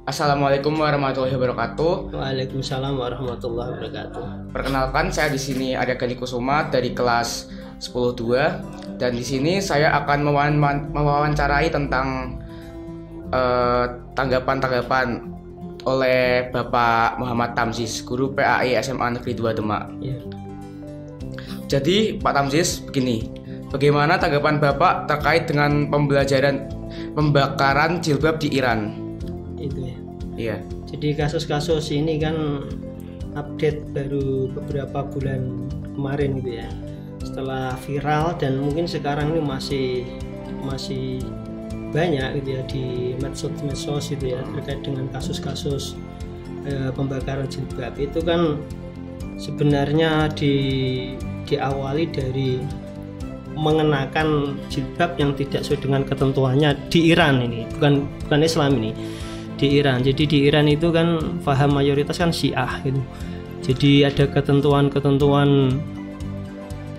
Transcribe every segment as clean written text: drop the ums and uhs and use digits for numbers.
Assalamualaikum warahmatullahi wabarakatuh. Waalaikumsalam warahmatullahi wabarakatuh. Perkenalkan, saya di sini Arya Gani Kusuma dari kelas 10-2, dan di sini saya akan mewawancarai tentang tanggapan-tanggapan oleh Bapak Muhammad Tamzis, guru PAI SMA Negeri 2 Demak. Ya. Jadi Pak Tamzis, begini, bagaimana tanggapan Bapak terkait dengan pembakaran jilbab di Iran? Itu ya. Iya. Jadi kasus-kasus ini kan update baru beberapa bulan kemarin gitu ya. Setelah viral dan mungkin sekarang ini masih banyak gitu ya di medsos gitu ya, terkait dengan kasus-kasus pembakaran jilbab. Itu kan sebenarnya diawali dari mengenakan jilbab yang tidak sesuai dengan ketentuannya di Iran ini, bukan Islam ini, di Iran. Jadi di Iran itu kan paham mayoritas kan Syiah gitu. Jadi ada ketentuan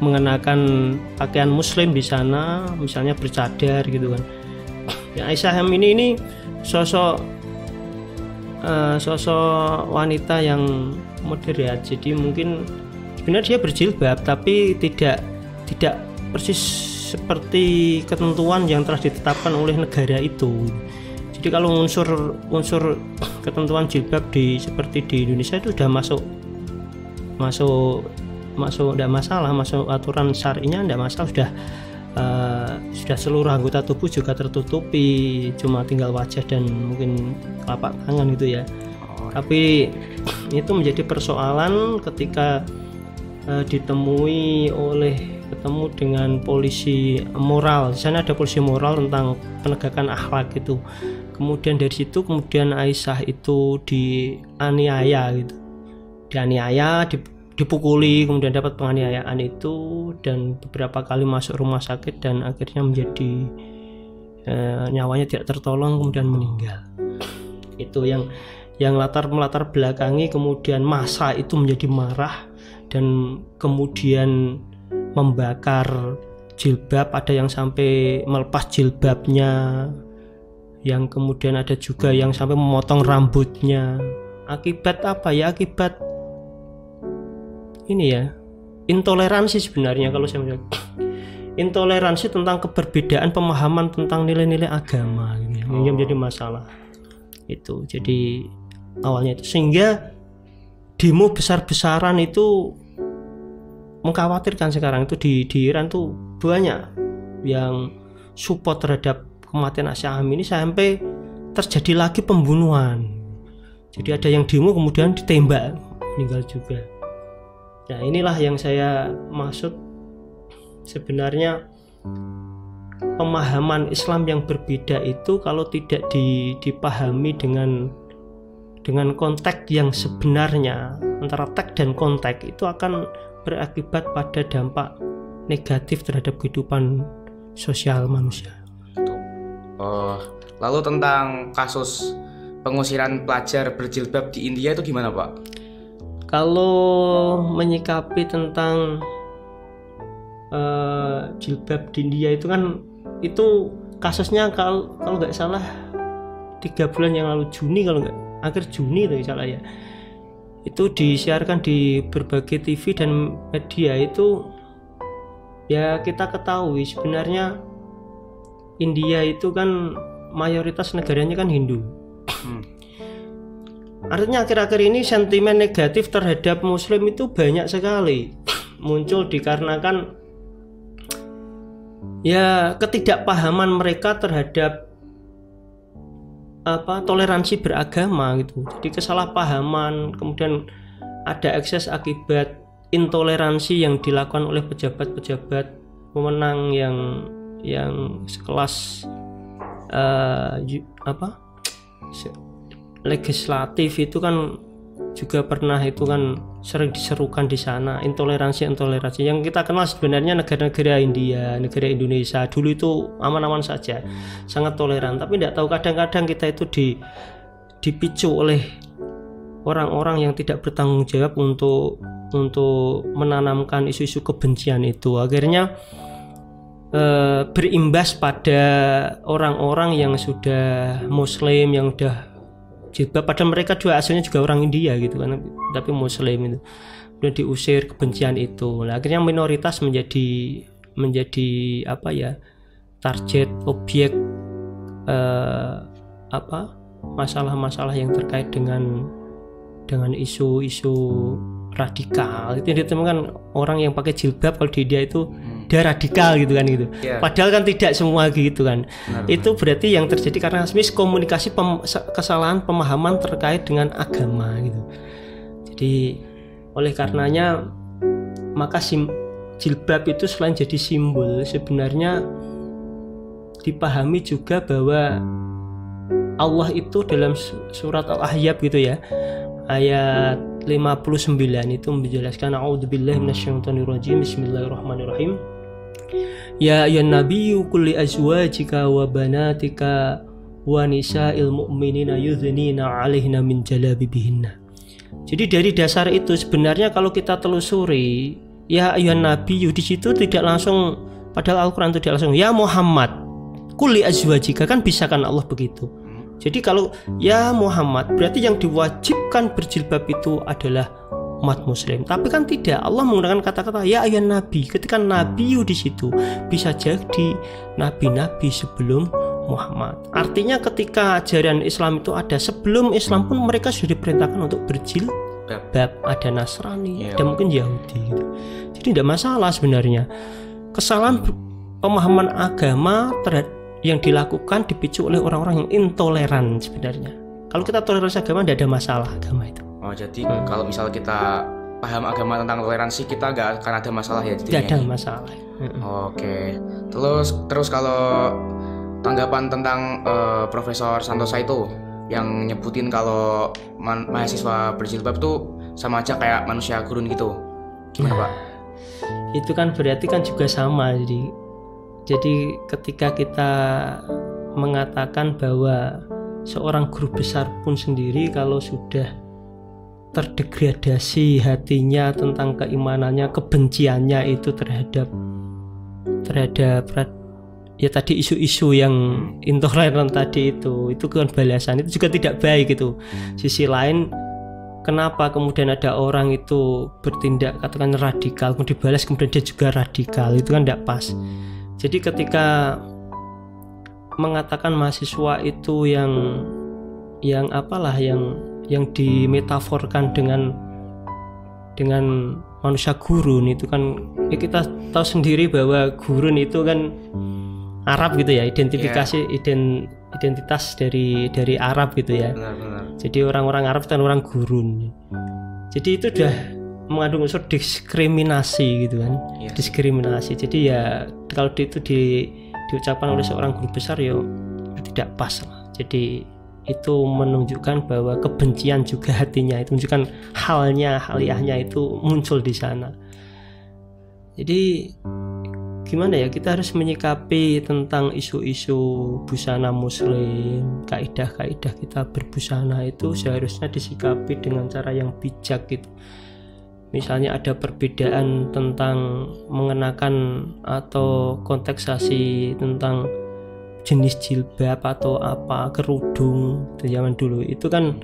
mengenakan pakaian muslim di sana, misalnya bercadar gitu kan. Ya, Aisyah ini sosok wanita yang moderat. Jadi mungkin sebenarnya dia berjilbab tapi tidak persis seperti ketentuan yang telah ditetapkan oleh negara itu. Jadi kalau unsur ketentuan jilbab seperti di Indonesia itu sudah masuk tidak masalah, masuk aturan syar'inya tidak masalah, sudah seluruh anggota tubuh juga tertutupi, cuma tinggal wajah dan mungkin telapak tangan gitu ya. Tapi itu menjadi persoalan ketika ketemu dengan polisi moral. Di sana ada polisi moral tentang penegakan akhlak itu. Kemudian dari situ Aisyah itu dianiaya gitu. Dipukuli, kemudian dapat penganiayaan itu dan beberapa kali masuk rumah sakit dan akhirnya menjadi nyawanya tidak tertolong, kemudian meninggal. Itu yang melatar belakangi kemudian massa itu menjadi marah dan kemudian membakar jilbab. Ada yang sampai melepas jilbabnya, yang kemudian ada juga yang sampai memotong rambutnya. Akibat apa ya? Akibat ini ya, intoleransi sebenarnya. Kalau saya melihat intoleransi tentang keberbedaan pemahaman tentang nilai-nilai agama gitu ya, yang menjadi masalah itu. Jadi awalnya itu, sehingga demo besar-besaran itu mengkhawatirkan. Sekarang itu di Iran tuh banyak yang support terhadap kematian Aisyah ini, sampai terjadi lagi pembunuhan. Jadi ada yang demo kemudian ditembak, meninggal juga. Nah, inilah yang saya maksud. Sebenarnya pemahaman Islam yang berbeda itu kalau tidak dipahami dengan konteks yang sebenarnya, antara teks dan konteks, itu akan berakibat pada dampak negatif terhadap kehidupan sosial manusia. Lalu tentang kasus pengusiran pelajar berjilbab di India itu gimana, Pak? Kalau menyikapi tentang jilbab di India itu kan, itu kasusnya kalau nggak salah 3 bulan yang lalu, Juni, kalau nggak akhir Juni itu salah ya, itu disiarkan di berbagai TV dan media. Itu ya kita ketahui sebenarnya India itu kan mayoritas negaranya kan Hindu. Artinya akhir-akhir ini sentimen negatif terhadap Muslim itu banyak sekali muncul dikarenakan ya ketidakpahaman mereka terhadap toleransi beragama gitu. Jadi kesalahpahaman, kemudian ada ekses akibat intoleransi yang dilakukan oleh pejabat-pejabat pemenang yang sekelas legislatif itu kan juga pernah itu kan sering diserukan di sana intoleransi yang kita kenal. Sebenarnya negara-negara Indonesia dulu itu aman-aman saja, sangat toleran. Tapi tidak tahu, kadang-kadang kita itu dipicu oleh orang-orang yang tidak bertanggung jawab untuk menanamkan isu-isu kebencian itu. Akhirnya berimbas pada orang-orang yang sudah Muslim, yang udah jilbab, padahal mereka juga aslinya juga orang India gitu kan, tapi Muslim itu udah diusir kebencian itu. Nah, akhirnya minoritas menjadi apa ya, target objek masalah-masalah yang terkait dengan isu-isu radikal. Itu yang ditemukan orang yang pakai jilbab kalau di India itu dia radikal gitu kan gitu. Padahal kan tidak semua gitu kan. Itu berarti yang terjadi karena miskomunikasi, kesalahan pemahaman terkait dengan agama gitu. Jadi oleh karenanya maka jilbab itu selain jadi simbol, sebenarnya dipahami juga bahwa Allah itu dalam surat Al-Ahzab gitu ya, ayat 59 itu menjelaskan a'udzubillahi minasyaitonirrajim, bismillahirrahmanirrahim, ya ayyuhan nabiyyu qul li azwajika wa banatika wa nisa'il mu'minina yudhnina 'alaihina min jalabibihinna. Jadi dari dasar itu sebenarnya kalau kita telusuri, ya ayyuhan nabiyyu di situ tidak langsung, padahal Al-Qur'an tidak langsung ya Muhammad qul li azwajika, kan bisa kan Allah begitu. Jadi kalau ya Muhammad berarti yang diwajibkan berjilbab itu adalah umat muslim. Tapi kan tidak, Allah menggunakan kata-kata ya ayyuhan nabi. Ketika nabi di situ bisa jadi nabi-nabi sebelum Muhammad. Artinya ketika ajaran Islam itu ada, sebelum Islam pun mereka sudah diperintahkan untuk berjilbab. Ada Nasrani, ada mungkin Yahudi gitu. Jadi tidak masalah sebenarnya. Kesalahan pemahaman agama terhadap yang dilakukan dipicu oleh orang-orang yang intoleran sebenarnya. Kalau kita toleransi agama tidak ada masalah agama itu. Oh, jadi kalau misalnya kita paham agama tentang toleransi, kita nggak akan ada masalah ya? Tidak ada masalah. Oke. Terus kalau tanggapan tentang Profesor Santosa itu yang nyebutin kalau mahasiswa berjilbab itu sama aja kayak manusia gurun gitu, gimana Pak? Itu kan berarti kan juga sama. Jadi ketika kita mengatakan bahwa seorang guru besar pun sendiri kalau sudah terdegradasi hatinya tentang keimanannya, kebenciannya itu terhadap ya tadi isu-isu yang intoleran tadi itu kan balasan itu juga tidak baik gitu. Sisi lain, kenapa kemudian ada orang itu bertindak katakan radikal kemudian dibalas kemudian dia juga radikal, itu kan tidak pas. Jadi ketika mengatakan mahasiswa itu yang dimetaforkan dengan manusia gurun itu kan ya kita tahu sendiri bahwa gurun itu kan Arab gitu ya, identifikasi identitas dari Arab gitu ya. Benar. Jadi orang-orang Arab kan orang gurun. Jadi itu udah mengandung unsur diskriminasi gitu kan. Diskriminasi. Jadi ya kalau itu diucapkan oleh seorang guru besar ya tidak pas lah. Jadi itu menunjukkan bahwa kebencian juga hatinya, itu menunjukkan haliahnya itu muncul di sana. Jadi gimana ya, kita harus menyikapi tentang isu-isu busana muslim, kaidah-kaidah kita berbusana itu seharusnya disikapi dengan cara yang bijak gitu. Misalnya ada perbedaan tentang mengenakan atau konteksasi tentang jenis jilbab atau apa, kerudung di zaman dulu itu kan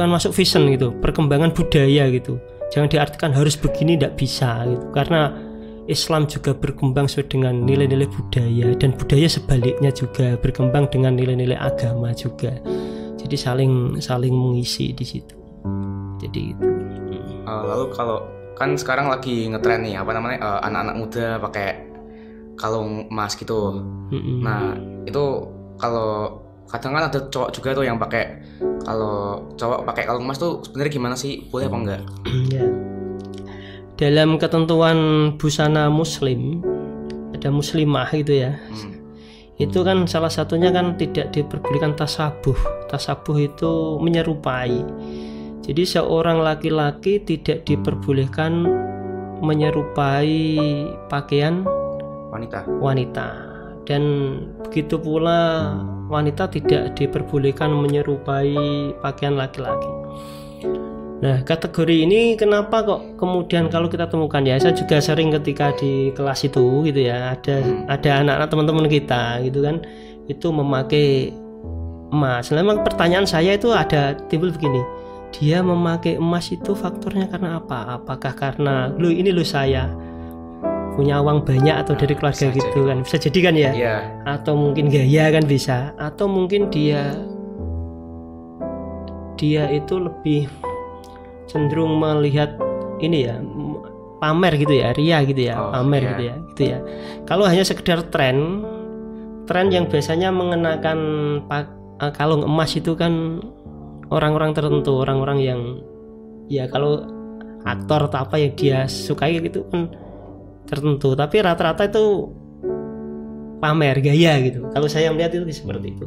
masuk fashion gitu, perkembangan budaya gitu. Jangan diartikan harus begini, tidak bisa gitu, karena Islam juga berkembang sesuai dengan nilai-nilai budaya, dan budaya sebaliknya juga berkembang dengan nilai-nilai agama juga. Jadi saling mengisi di situ. Jadi itu. Lalu kalau kan sekarang lagi ngetren nih anak-anak muda pakai kalung emas gitu. Nah itu kalau kadang kan ada cowok juga tuh yang pakai, kalau cowok pakai kalung emas tuh sebenarnya gimana sih, boleh apa enggak? Ya. Dalam ketentuan busana muslim ada muslimah gitu ya. Itu kan salah satunya kan tidak diperbolehkan tasabuh. Tasabuh itu menyerupai. Jadi seorang laki-laki tidak diperbolehkan menyerupai pakaian wanita. Dan begitu pula wanita tidak diperbolehkan menyerupai pakaian laki-laki. Nah, kategori ini kenapa kok kemudian kalau kita temukan ya, saya juga sering ketika di kelas itu gitu ya, ada anak-anak teman-teman kita gitu kan, itu memakai emas. Nah, memang pertanyaan saya itu ada timbul begini, dia memakai emas itu faktornya karena apa? Apakah karena ini saya punya uang banyak atau dari keluarga gitu kan, bisa jadi kan ya, atau mungkin gaya kan bisa, atau mungkin dia itu lebih cenderung melihat ini ya, pamer gitu ya, ria gitu ya, pamer gitu ya. Kalau hanya sekedar tren yang biasanya mengenakan kalung emas itu kan orang-orang tertentu, orang-orang yang ya kalau aktor atau apa yang dia sukai gitu kan tertentu, tapi rata-rata itu pamer gaya gitu. Kalau saya melihat itu seperti itu.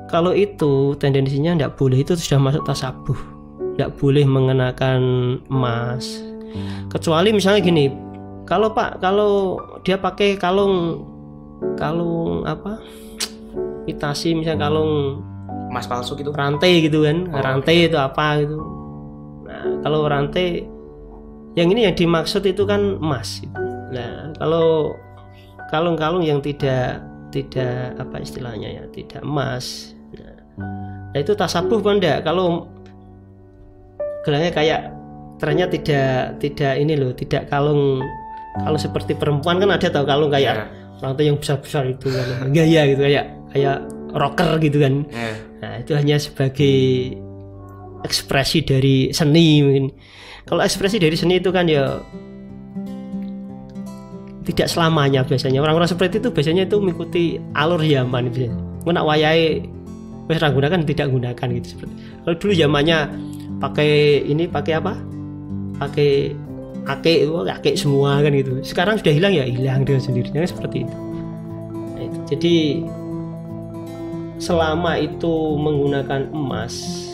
Kalau itu tendensinya tidak boleh, itu sudah masuk tasabuh. Tidak boleh mengenakan emas, kecuali misalnya gini, kalau dia pakai kalung apa, imitasi, misalnya kalung emas palsu gitu, rantai gitu kan, rantai itu apa gitu. Nah, kalau rantai yang ini yang dimaksud itu kan emas gitu. Nah, kalau kalung-kalung yang tidak apa istilahnya ya, tidak emas, nah itu tasabuh kan enggak. Kalau gelangnya kayak ternyata tidak ini loh, tidak kalung seperti perempuan kan ada tahu kalung kayak rantai yang besar-besar itu kan, gaya gitu, kayak rocker gitu kan. Nah, itu hanya sebagai ekspresi dari seni mungkin. Kalau ekspresi dari seni itu kan ya tidak selamanya, biasanya orang-orang seperti itu biasanya itu mengikuti alur zaman biasanya. Nak wayahe wis ra gunakan tidak gunakan gitu seperti. Kalau dulu zamannya pakai apa? Pakai ake semua kan gitu. Sekarang sudah hilang ya, hilang dengan sendirinya seperti itu. Nah, itu. Jadi selama itu menggunakan emas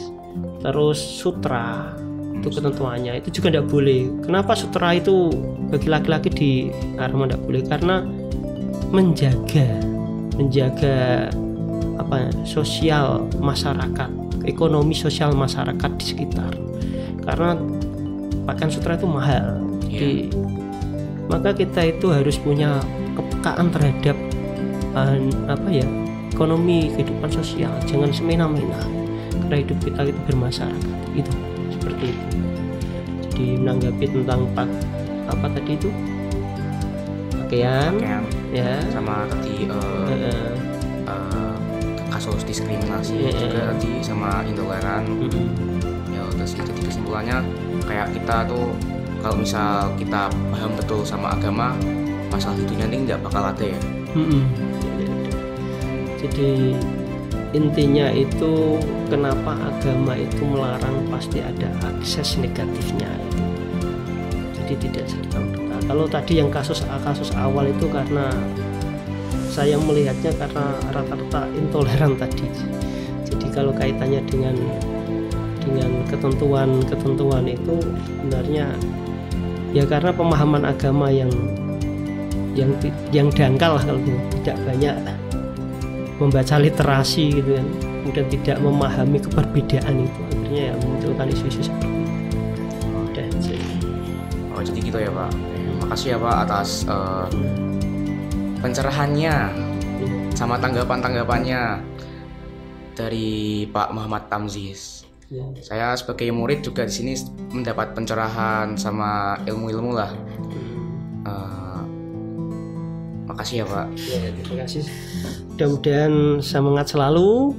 terus sutra itu ketentuannya itu juga tidak boleh. Kenapa sutra itu bagi laki-laki di Arama tidak boleh? Karena menjaga apa, sosial masyarakat, ekonomi sosial masyarakat di sekitar. Karena pakaian sutra itu mahal. Jadi maka kita itu harus punya kepekaan terhadap apa ya, ekonomi, kehidupan sosial. Jangan semena-mena, karena hidup kita itu bermasyarakat. Itu seperti itu. Jadi menanggapi tentang apa tadi itu, pakaian ya, sama tadi kasus diskriminasi juga tadi, sama intoleran. Ya terus itu kesimpulannya kayak kita tuh kalau misal kita paham betul sama agama, masalah itu nanti nggak bakal ada ya. Jadi intinya itu kenapa agama itu melarang, pasti ada akses negatifnya. Jadi tidak sedang. Kalau tadi yang kasus awal itu karena saya melihatnya karena rata-rata intoleran tadi. Jadi kalau kaitannya dengan ketentuan itu sebenarnya ya karena pemahaman agama yang dangkal lah, kalau tidak banyak membaca literasi gitu kan, kemudian tidak memahami keperbedaan itu, akhirnya ya memunculkan isu-isu seperti itu. Jadi gitu ya Pak. Makasih ya Pak atas pencerahannya sama tanggapannya dari Pak Muhammad Tamziz. Saya sebagai murid juga di sini mendapat pencerahan sama ilmu-ilmu lah. Makasih ya Pak. Terima kasih. Mudah-mudahan semangat selalu.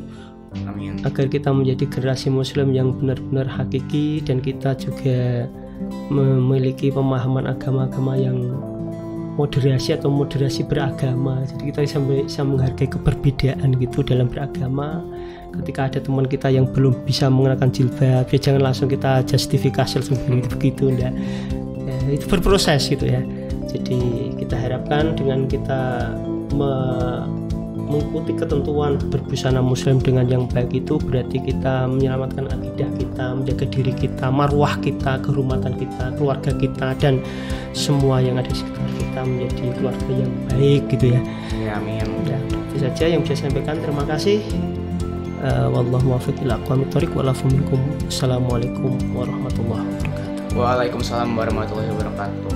Amin. Agar kita menjadi generasi Muslim yang benar-benar hakiki, dan kita juga memiliki pemahaman agama-agama yang moderasi beragama. Jadi kita bisa menghargai keperbedaan gitu dalam beragama. Ketika ada teman kita yang belum bisa mengenakan jilbab, ya jangan langsung kita justifikasi begitu enggak. Ya, itu berproses gitu ya. Jadi kita harapkan dengan kita mengikuti ketentuan berbusana muslim dengan yang baik, itu berarti kita menyelamatkan akidah kita, menjaga diri kita, marwah kita, kehormatan kita, keluarga kita, dan semua yang ada di sekitar kita menjadi keluarga yang baik gitu ya. Ya, amin. Ya, itu saja yang bisa saya sampaikan. Terima kasih. Wallahu muwaffiq ila aqwamit thoriq wal afu minkum. Assalamualaikum warahmatullahi wabarakatuh. Waalaikumsalam warahmatullahi wabarakatuh.